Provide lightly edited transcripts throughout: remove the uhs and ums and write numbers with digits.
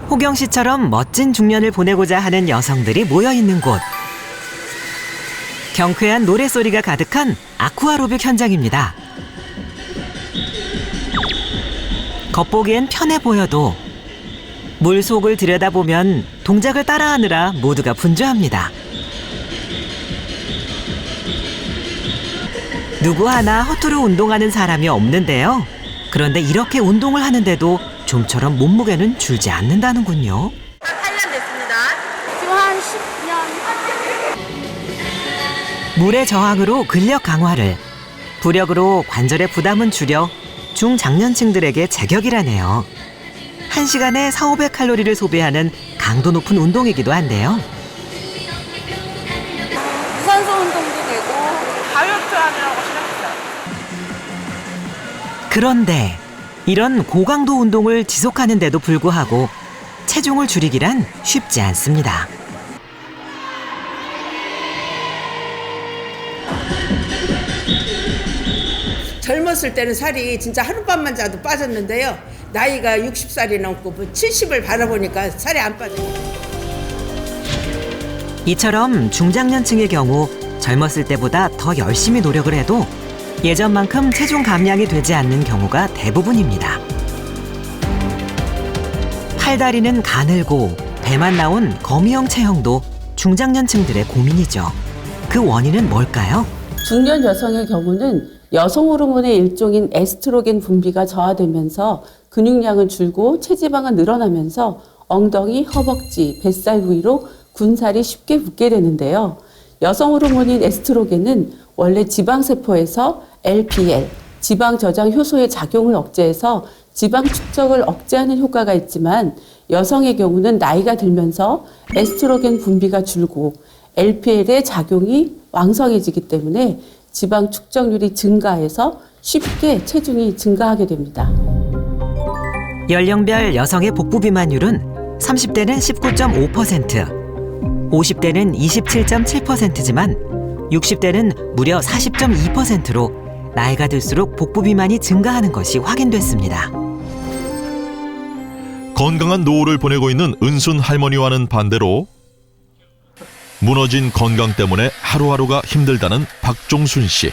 호경 씨처럼 멋진 중년을 보내고자 하는 여성들이 모여 있는 곳. 경쾌한 노랫소리가 가득한 아쿠아로빅 현장입니다. 겉보기엔 편해 보여도 물속을 들여다보면 동작을 따라하느라 모두가 분주합니다. 누구 하나 허투루 운동하는 사람이 없는데요. 그런데 이렇게 운동을 하는데도 좀처럼 몸무게는 줄지 않는다는군요. 8년 됐습니다. 지금 한 10년. 물의 저항으로 근력 강화를, 부력으로 관절의 부담은 줄여 중장년층들에게 제격이라네요. 1시간에 4,500칼로리를 소비하는 강도 높은 운동이기도 한데요. 유산소 운동도 되고. 다이어트 하느라고 시작했어요. 그런데 이런 고강도 운동을 지속하는데도 불구하고 체중을 줄이기란 쉽지 않습니다. 젊었을 때는 살이 진짜 하룻밤만 자도 빠졌는데요. 나이가 60살이 넘고 70을 바라보니까 살이 안 빠져요. 이처럼 중장년층의 경우 젊었을 때보다 더 열심히 노력을 해도 예전만큼 체중 감량이 되지 않는 경우가 대부분입니다. 팔다리는 가늘고 배만 나온 거미형 체형도 중장년층들의 고민이죠. 그 원인은 뭘까요? 중년 여성의 경우는 여성 호르몬의 일종인 에스트로겐 분비가 저하되면서 근육량은 줄고 체지방은 늘어나면서 엉덩이, 허벅지, 뱃살 부위로 군살이 쉽게 붙게 되는데요. 여성 호르몬인 에스트로겐은 원래 지방세포에서 LPL, 지방 저장 효소의 작용을 억제해서 지방 축적을 억제하는 효과가 있지만 여성의 경우는 나이가 들면서 에스트로겐 분비가 줄고 LPL의 작용이 왕성해지기 때문에 지방 축적률이 증가해서 쉽게 체중이 증가하게 됩니다. 연령별 여성의 복부 비만율은 30대는 19.5%, 50대는 27.7%지만 60대는 무려 40.2%로 나이가 들수록 복부 비만이 증가하는 것이 확인됐습니다. 건강한 노후를 보내고 있는 은순 할머니와는 반대로 무너진 건강 때문에 하루하루가 힘들다는 박종순 씨.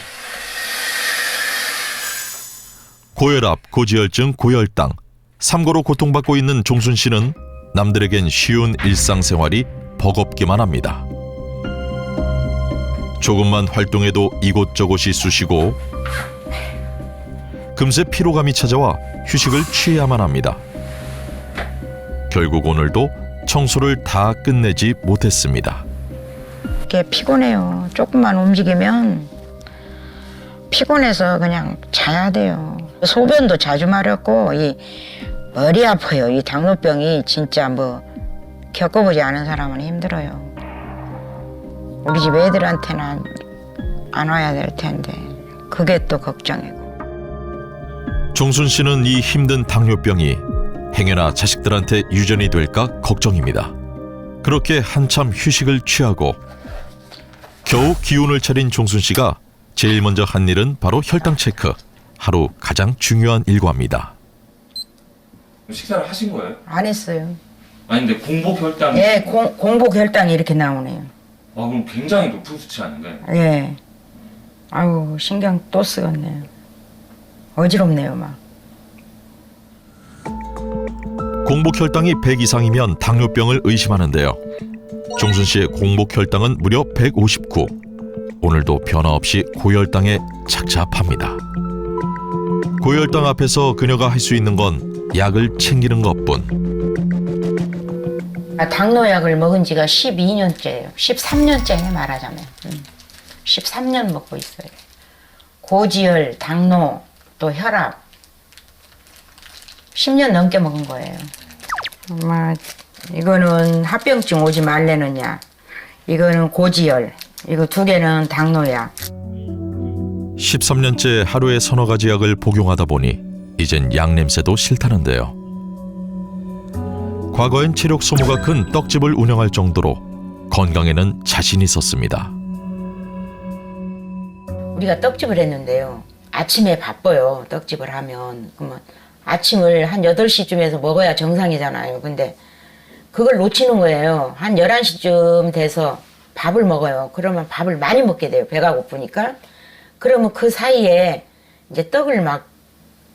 고혈압, 고지혈증, 고혈당, 삼고로 고통받고 있는 종순 씨는 남들에겐 쉬운 일상생활이 버겁기만 합니다. 조금만 활동해도 이곳저곳이 쑤시고 금세 피로감이 찾아와 휴식을 취해야만 합니다. 결국 오늘도 청소를 다 끝내지 못했습니다. 이렇게 피곤해요. 조금만 움직이면 피곤해서 그냥 자야 돼요. 소변도 자주 마렵고 이 머리 아파요. 이 당뇨병이 진짜 뭐 겪어보지 않은 사람은 힘들어요. 우리 집 애들한테는 안 와야 될 텐데 그게 또 걱정이고. 종순 씨는 이 힘든 당뇨병이 행여나 자식들한테 유전이 될까 걱정입니다. 그렇게 한참 휴식을 취하고 겨우 기운을 차린 종순 씨가 제일 먼저 한 일은 바로 혈당 체크. 하루 가장 중요한 일과입니다. 식사를 하신 거예요? 안 했어요. 아니 근데 공복 혈당이 예, 공복 혈당이 이렇게 나오네요. 그럼 굉장히 높은 수치 아닌가요? 예. 아유 신경 또 쓰겠네요. 어지럽네요 막. 공복 혈당이 100 이상이면 당뇨병을 의심하는데요. 종순 씨의 공복 혈당은 무려 159. 오늘도 변화 없이 고혈당에 착잡합니다. 고혈당 앞에서 그녀가 할 수 있는 건 약을 챙기는 것뿐. 당뇨약을 먹은 지가 12년째예요. 13년째네 말하자면. 13년 먹고 있어요. 고지혈, 당뇨, 또 혈압 10년 넘게 먹은 거예요. 엄마, 이거는 합병증 오지 말래는 약, 이거는 고지혈, 이거 두 개는 당뇨약. 13년째 하루에 서너 가지 약을 복용하다 보니 이젠 약 냄새도 싫다는데요. 과거엔 체력 소모가 큰 떡집을 운영할 정도로 건강에는 자신이 있었습니다. 우리가 떡집을 했는데요. 아침에 바빠요. 떡집을 하면. 그러면 아침을 한 8시쯤에서 먹어야 정상이잖아요. 근데 그걸 놓치는 거예요. 한 11시쯤 돼서 밥을 먹어요. 그러면 밥을 많이 먹게 돼요. 배가 고프니까. 그러면 그 사이에 이제 떡을 막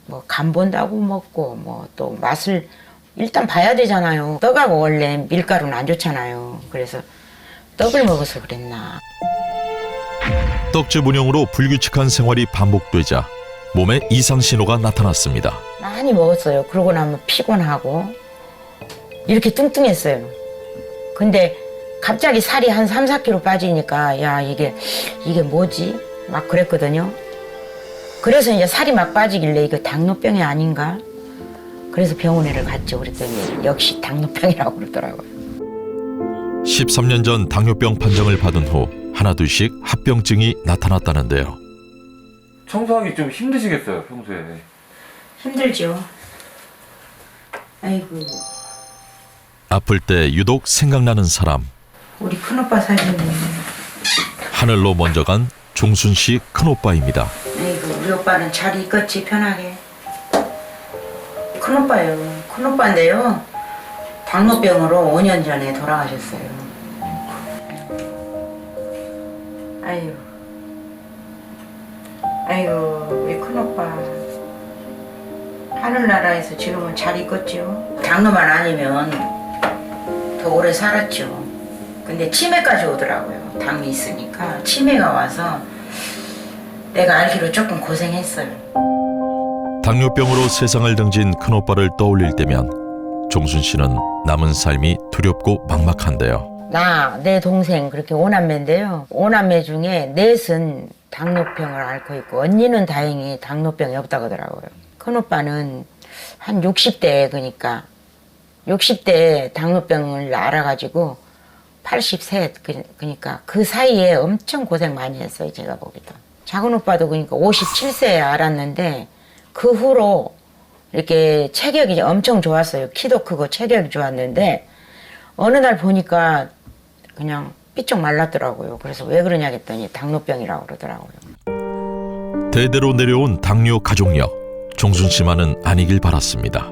뭐 간 본다고 먹고 뭐 또 맛을 일단 봐야 되잖아요. 떡하고 원래 밀가루는 안 좋잖아요. 그래서 떡을 먹어서 그랬나. 떡집 운영으로 불규칙한 생활이 반복되자 몸에 이상 신호가 나타났습니다. 많이 먹었어요. 그러고 나면 피곤하고 이렇게 뚱뚱했어요. 근데 갑자기 살이 한 3, 4kg 빠지니까 야 이게 뭐지? 막 그랬거든요. 그래서 이제 살이 막 빠지길래 이거 당뇨병이 아닌가? 그래서 병원에를 갔죠. 그랬더니 역시 당뇨병이라고 그러더라고요. 13년 전 당뇨병 판정을 받은 후 하나둘씩 합병증이 나타났다는데요. 청소하기 좀 힘드시겠어요, 평소에. 힘들죠. 아이고 아플 때 유독 생각나는 사람. 우리 큰오빠 사진이. 하늘로 먼저 간 종순 씨 큰오빠입니다. 아이고 우리 오빠는 잘 있겠지 편하게. 큰오빠예요. 큰오빠인데요. 당뇨병으로 5년 전에 돌아가셨어요. 아이고. 아이고 우리 큰오빠. 하늘나라에서 지금은 잘 있겠죠. 당뇨만 아니면 더 오래 살았죠. 근데 치매까지 오더라고요. 당이 있으니까 치매가 와서 내가 알기로 조금 고생했어요. 당뇨병으로 세상을 등진 큰오빠를 떠올릴 때면 종순 씨는 남은 삶이 두렵고 막막한데요. 나, 내 동생 그렇게 5남매인데요. 5남매 중에 넷은 당뇨병을 앓고 있고 언니는 다행히 당뇨병이 없다고 하더라고요. 큰오빠는 한 60대 그러니까 60대에 당뇨병을 알아가지고 83 그러니까 그 사이에 엄청 고생 많이 했어요. 제가 보기도. 작은 오빠도 그러니까 57세에 알았는데 그 후로 이렇게 체격이 엄청 좋았어요. 키도 크고 체격이 좋았는데 어느 날 보니까 그냥 삐쩍 말랐더라고요. 그래서 왜 그러냐 했더니 당뇨병이라고 그러더라고요. 대대로 내려온 당뇨 가족력. 종순 씨만은 아니길 바랐습니다.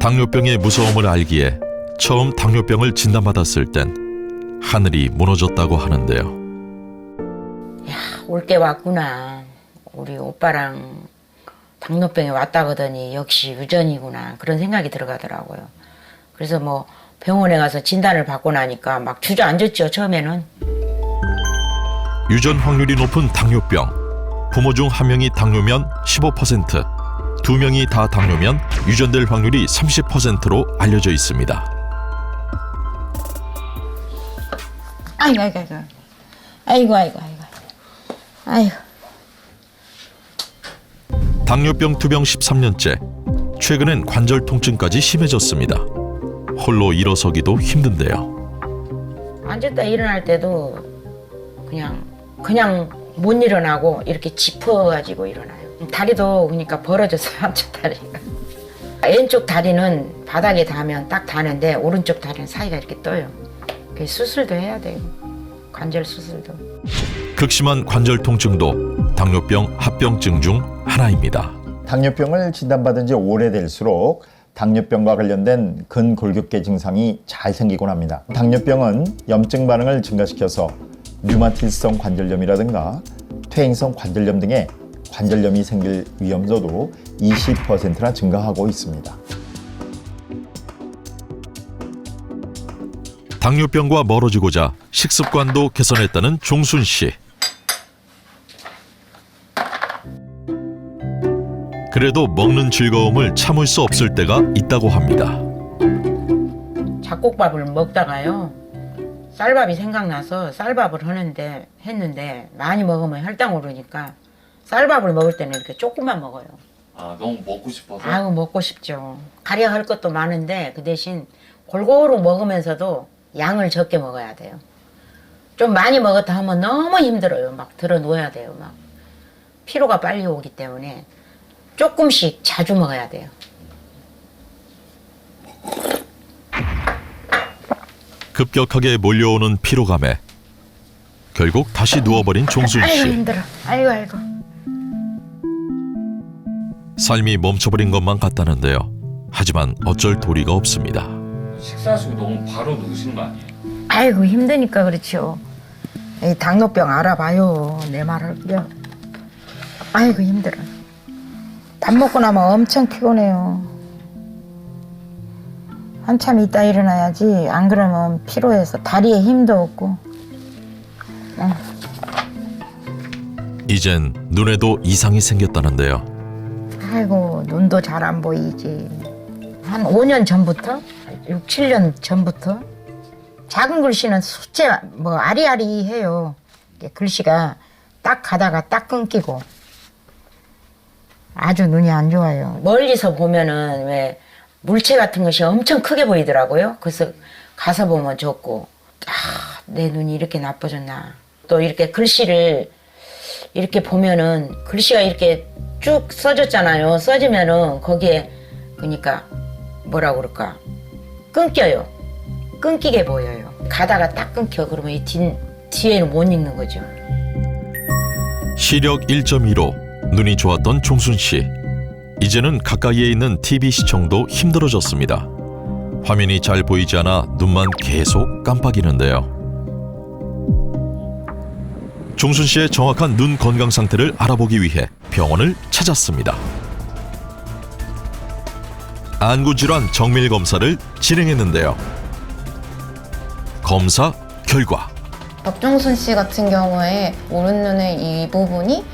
당뇨병의 무서움을 알기에 처음 당뇨병을 진단받았을 땐 하늘이 무너졌다고 하는데요. 야, 올 게 왔구나. 우리 오빠랑 당뇨병이 왔다거더니 역시 유전이구나. 그런 생각이 들어가더라고요. 그래서 뭐 병원에 가서 진단을 받고 나니까 막 주저앉았죠, 처음에는. 유전 확률이 높은 당뇨병. 부모 중 한 명이 당뇨면 15%, 두 명이 다 당뇨면 유전될 확률이 30%로 알려져 있습니다. 아이고. 당뇨병 투병 13년째. 최근엔 관절 통증까지 심해졌습니다. 홀로 일어서기도 힘든데요. 앉았다 일어날 때도 그냥 못 일어나고 이렇게 짚어가지고 일어나요. 다리도 그러니까 벌어졌어요. 한쪽 다리가. 왼쪽 다리는 바닥에 닿으면 딱 닿는데 오른쪽 다리는 사이가 이렇게 떠요. 그래서 수술도 해야 돼요. 관절 수술도. 극심한 관절 통증도 당뇨병 합병증 중 하나입니다. 당뇨병을 진단받은 지 오래될수록 당뇨병과 관련된 근골격계 증상이 잘 생기곤 합니다. 당뇨병은 염증 반응을 증가시켜서 류마티스성 관절염이라든가 퇴행성 관절염 등의 관절염이 생길 위험도도 20%나 증가하고 있습니다. 당뇨병과 멀어지고자 식습관도 개선했다는 종순 씨. 그래도 먹는 즐거움을 참을 수 없을 때가 있다고 합니다. 잡곡밥을 먹다가요. 쌀밥이 생각나서 쌀밥을 했는데 많이 먹으면 혈당 오르니까 쌀밥을 먹을 때는 이렇게 조금만 먹어요. 아, 너무 먹고 싶어서? 아유 먹고 싶죠. 가려 할 것도 많은데 그 대신 골고루 먹으면서도 양을 적게 먹어야 돼요. 좀 많이 먹었다 하면 너무 힘들어요. 막 들어 누워야 돼요. 막 피로가 빨리 오기 때문에 조금씩 자주 먹어야 돼요. 급격하게 몰려오는 피로감에 결국 다시 누워버린 종순 아이고 씨. 힘들어. 아이고. 삶이 멈춰버린 것만 같다는데요. 하지만 어쩔 도리가 없습니다. 식사하시고 너무 바로 누우시는 거 아니에요? 아이고 힘드니까 그렇죠. 이 당뇨병 알아봐요. 내 말 할게요. 아이고 힘들어. 밥 먹고 나면 엄청 피곤해요. 한참 있다 일어나야지. 안 그러면 피로해서 다리에 힘도 없고. 이젠 눈에도 이상이 생겼다는데요. 아이고 눈도 잘 안 보이지. 한 5년 전부터 6, 7년 전부터 작은 글씨는 숫자 뭐 아리아리해요. 글씨가 딱 가다가 딱 끊기고 아주 눈이 안 좋아요. 멀리서 보면은 왜 물체 같은 것이 엄청 크게 보이더라고요. 그래서 가서 보면 좋고 내 눈이 이렇게 나빠졌나. 또 이렇게 글씨를 이렇게 보면은 글씨가 이렇게 쭉 써졌잖아요. 써지면은 거기에 그러니까 뭐라 그럴까 끊겨요. 끊기게 보여요. 가다가 딱 끊겨. 그러면 이 뒤에는 못 읽는 거죠. 시력 1.2로 눈이 좋았던 종순 씨. 이제는 가까이에 있는 TV 시청도 힘들어졌습니다. 화면이 잘 보이지 않아 눈만 계속 깜빡이는데요. 종순 씨의 정확한 눈 건강 상태를 알아보기 위해 병원을 찾았습니다. 안구 질환 정밀 검사를 진행했는데요. 검사 결과 박종순 씨 같은 경우에 오른눈의 이 부분이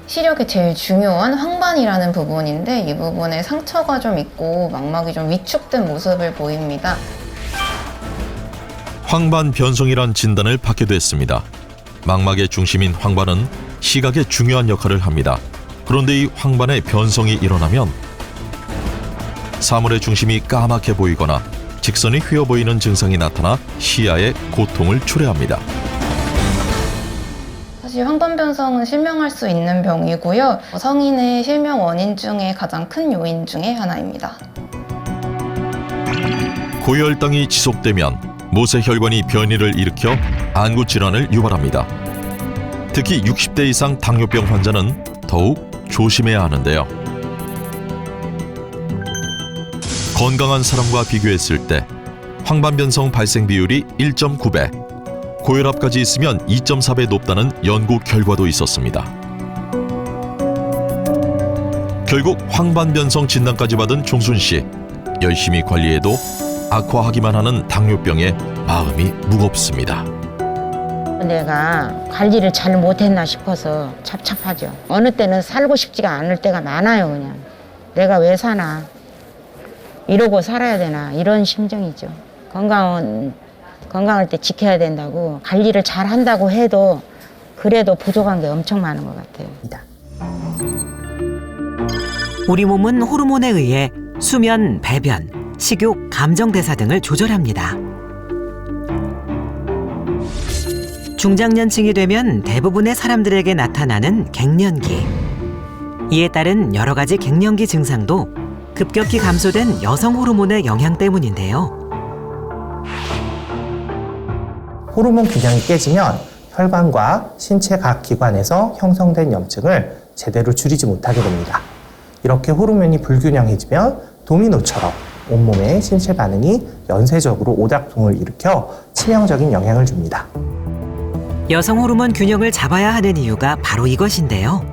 시력에 제일 중요한 황반이라는 부분인데 이 부분에 상처가 좀 있고 망막이 좀 위축된 모습을 보입니다. 황반 변성이란 진단을 받게 됐습니다. 망막의 중심인 황반은 시각에 중요한 역할을 합니다. 그런데 이 황반의 변성이 일어나면 사물의 중심이 까맣게 보이거나 직선이 휘어 보이는 증상이 나타나 시야에 고통을 초래합니다. 사실 황반 변성은 실명할 수 있는 병이고요. 성인의 실명 원인 중에 가장 큰 요인 중에 하나입니다. 고혈당이 지속되면 모세혈관이 변이를 일으켜 안구 질환을 유발합니다. 특히 60대 이상 당뇨병 환자는 더욱 조심해야 하는데요. 건강한 사람과 비교했을 때 황반 변성 발생 비율이 1.9배, 고혈압까지 있으면 2.4배 높다는 연구 결과도 있었습니다. 결국 황반 변성 진단까지 받은 종순 씨. 열심히 관리해도 악화하기만 하는 당뇨병에 마음이 무겁습니다. 내가 관리를 잘 못했나 싶어서 찹찹하죠. 어느 때는 살고 싶지가 않을 때가 많아요. 그냥 내가 왜 사나, 이러고 살아야 되나, 이런 심정이죠. 건강할 때 지켜야 된다고 관리를 잘 한다고 해도 그래도 부족한 게 엄청 많은 것 같아요. 우리 몸은 호르몬에 의해 수면, 배변, 식욕, 감정 대사 등을 조절합니다. 중장년층이 되면 대부분의 사람들에게 나타나는 갱년기. 이에 따른 여러 가지 갱년기 증상도 급격히 감소된 여성 호르몬의 영향 때문인데요. 호르몬 균형이 깨지면 혈관과 신체 각 기관에서 형성된 염증을 제대로 줄이지 못하게 됩니다. 이렇게 호르몬이 불균형해지면 도미노처럼 온몸의 신체 반응이 연쇄적으로 오작동을 일으켜 치명적인 영향을 줍니다. 여성 호르몬 균형을 잡아야 하는 이유가 바로 이것인데요.